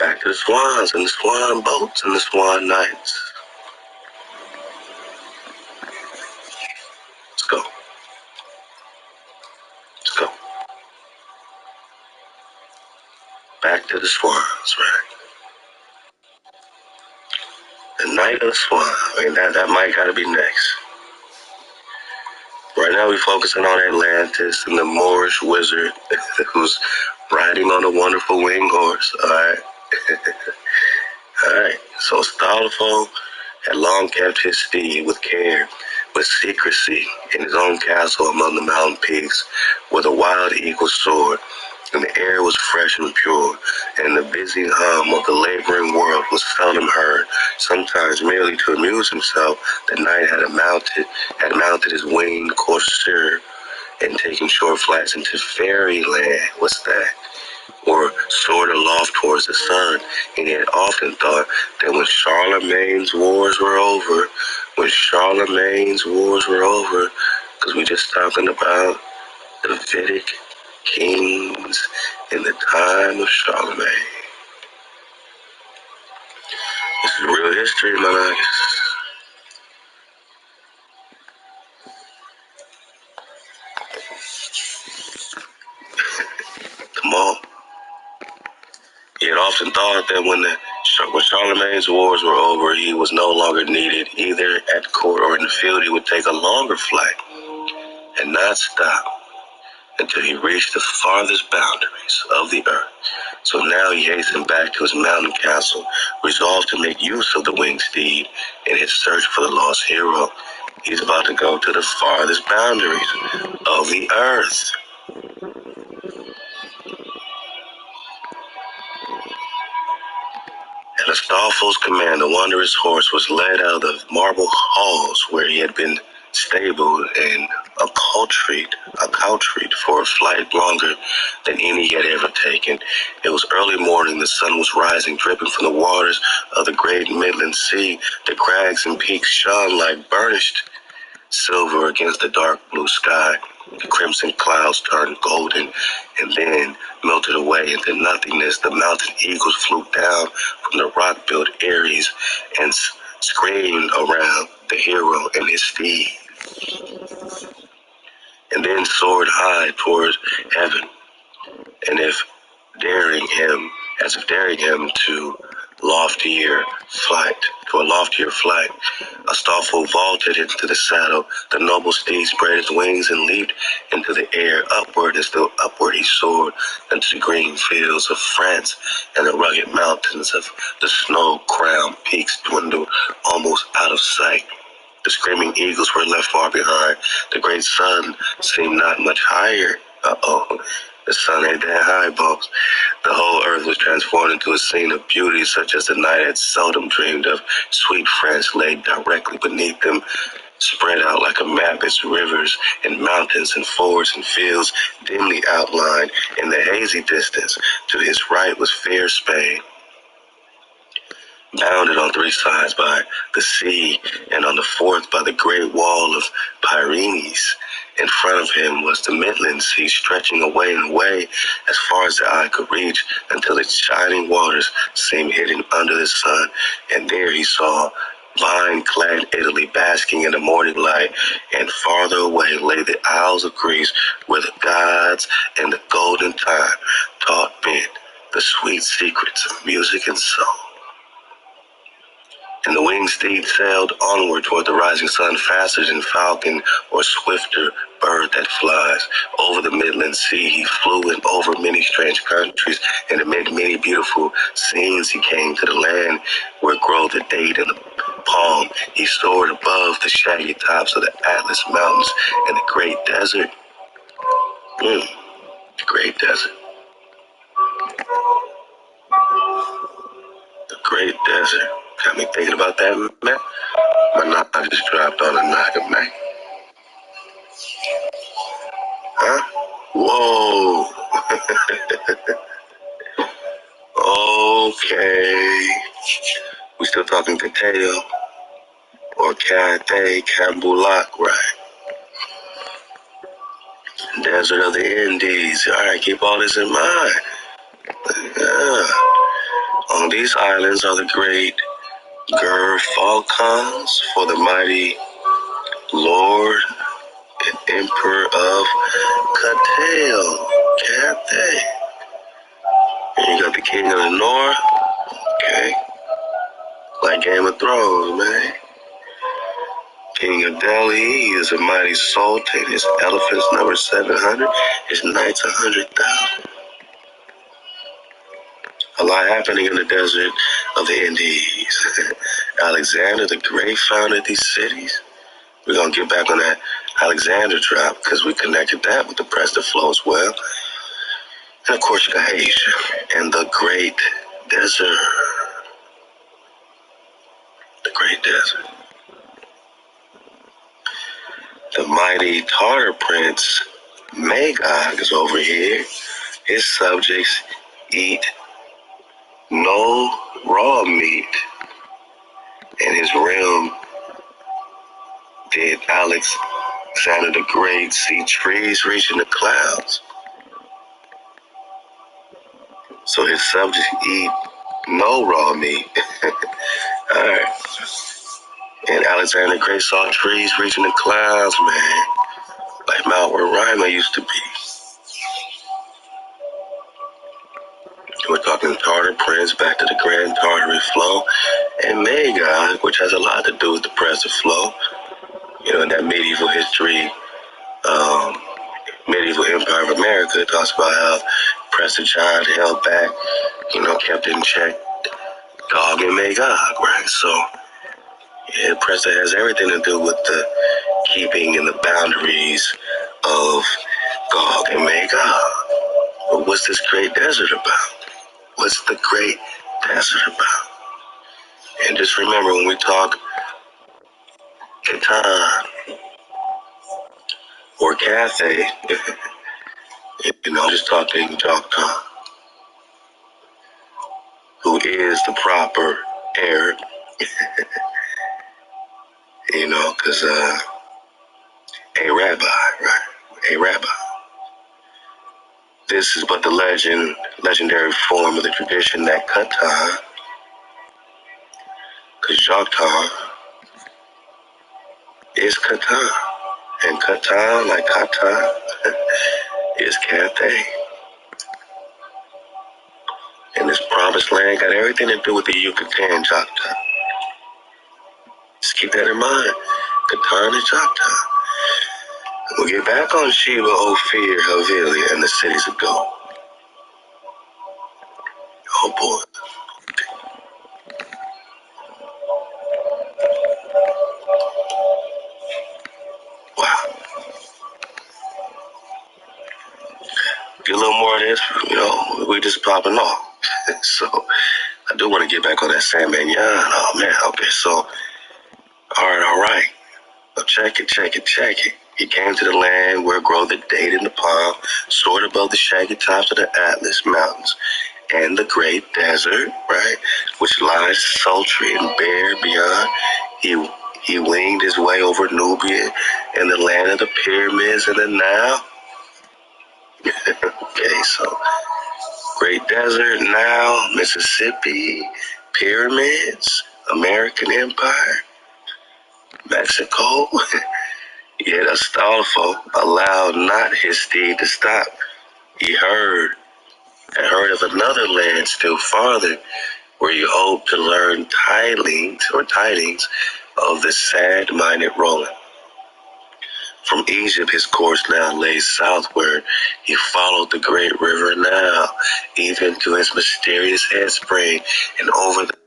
Back to the swans and the swan boats and the swan nights. Let's go. Let's go. Back to the swans, right? The night of the swan. I mean, that might gotta be next. Right now we're focusing on Atlantis and the Moorish wizard who's riding on a wonderful winged horse. Alright. Alright. So Astolfo had long kept his steed with care, with secrecy, in his own castle among the mountain peaks, where the wild eagle soared, and the air was fresh and pure, and the busy hum of the laboring world was seldom heard. Sometimes, merely to amuse himself, the knight had mounted his winged courser and taken short flights into fairyland. What's that? Or soared aloft towards the sun, and he had often thought that when Charlemagne's wars were over, because we just talking about the Vedic kings in the time of Charlemagne. This is real history, my guys. Come on. He had often thought that when Charlemagne's wars were over, he was no longer needed, either at court or in the field. He would take a longer flight and not stop until he reached the farthest boundaries of the earth. So now he hastened back to his mountain castle, resolved to make use of the winged steed in his search for the lost hero. He's about to go to the farthest boundaries of the earth. At Astolfo's command, the wondrous horse was led out of the marble halls where he had been stabled and accoutred for a flight longer than any he had ever taken. It was early morning. The sun was rising, dripping from the waters of the great Midland Sea. The crags and peaks shone like burnished silver against the dark blue sky. The crimson clouds turned golden and then melted away into nothingness. The mountain eagles flew down from the rock-built eyries and screamed around the hero and his steed, and then soared high towards heaven, and as if daring him to a loftier flight. Astolfo vaulted into the saddle. The noble steed spread his wings and leaped into the air. Upward and still upward he soared into the green fields of France, and the rugged mountains of the snow-crowned peaks dwindled almost out of sight. The screaming eagles were left far behind. The great sun seemed not much higher. The sun ain't that high, boss. The whole earth was transformed into a scene of beauty such as the night had seldom dreamed of. Sweet France lay directly beneath them, spread out like a map, its rivers and mountains and forests and fields dimly outlined. In the hazy distance, to his right was fair Spain, bounded on three sides by the sea, and on the fourth by the great wall of Pyrenees. In front of him was the Midland Sea, stretching away and away as far as the eye could reach, until its shining waters seemed hidden under the sun. And there he saw vine-clad Italy basking in the morning light, and farther away lay the Isles of Greece, where the gods and the golden time taught men the sweet secrets of music and song. And the winged steed sailed onward toward the rising sun, faster than falcon or swifter bird that flies. Over the Midland Sea he flew, and over many strange countries, and amid many beautiful scenes he came to the land where grow the date and the palm. He soared above the shaggy tops of the Atlas Mountains and the great desert. The great desert. The great desert. Got me thinking about that, man. My knock just dropped on a noggin, man. Huh? Whoa. Okay. We still talking potato or Cathay, Cambulac, right? Desert of the Indies. All right, keep all this in mind. On these islands are the great Falcons for the mighty Lord and Emperor of Cathay. And you got the King of the North. Okay. Like Game of Thrones, man. King of Delhi is a mighty sultan. His elephants number 700. His knights 100,000. A lot happening in the desert of the Indies. Alexander the Great founded these cities. We're going to get back on that Alexander drop because we connected that with the Preston flow as well. And of course, you got Asia and the Great Desert. The Great Desert. The mighty Tartar prince Magog is over here. His subjects eat no raw meat. In his realm did Alexander the Great see trees reaching the clouds. So his subjects eat no raw meat. Alright. And Alexander the Great saw trees reaching the clouds, man. Like Mount where Rima used to be. We're talking Tartar Prince, back to the Grand Tartary flow, and Magog, which has a lot to do with the present flow. You know, in that medieval history, medieval Empire of America, it talks about how Prester John held back, you know, kept in check Gog and Magog, right? So, yeah, Prester has everything to do with the keeping and the boundaries of Gog and Magog. But what's this great desert about? What's the great desert about? And just remember when we talk Catan or Cathay, you know, just talking Choctaw, who is the proper heir, you know, because a rabbi, right? A rabbi. This is but the legendary form of the tradition that Catan, because Choctaw is Catan, and Catan, like Catan, is Cathay. And this promised land got everything to do with the Yucatan Choctaw. Just keep that in mind. Catan and Choctaw. We'll get back on Sheba, Ophir, Havili, and the cities of gold. Oh boy. Wow. Get a little more of this, you know, we just popping off. So, I do want to get back on that San Manyan. Oh man, okay, so, all right. So check it. He came to the land where grow the date and the palm, soared above the shaggy tops of the Atlas Mountains and the great desert, right, which lies sultry and bare beyond. He winged his way over Nubia and the land of the pyramids and the Nile. Okay, so great desert, Nile, Mississippi, pyramids, American Empire, Mexico. Yet Astolfo allowed not his steed to stop. He heard of another land still farther, where he hoped to learn tidings of the sad-minded Roland. From Egypt, his course now lay southward. He followed the great river Nile, even to its mysterious head spring, and over the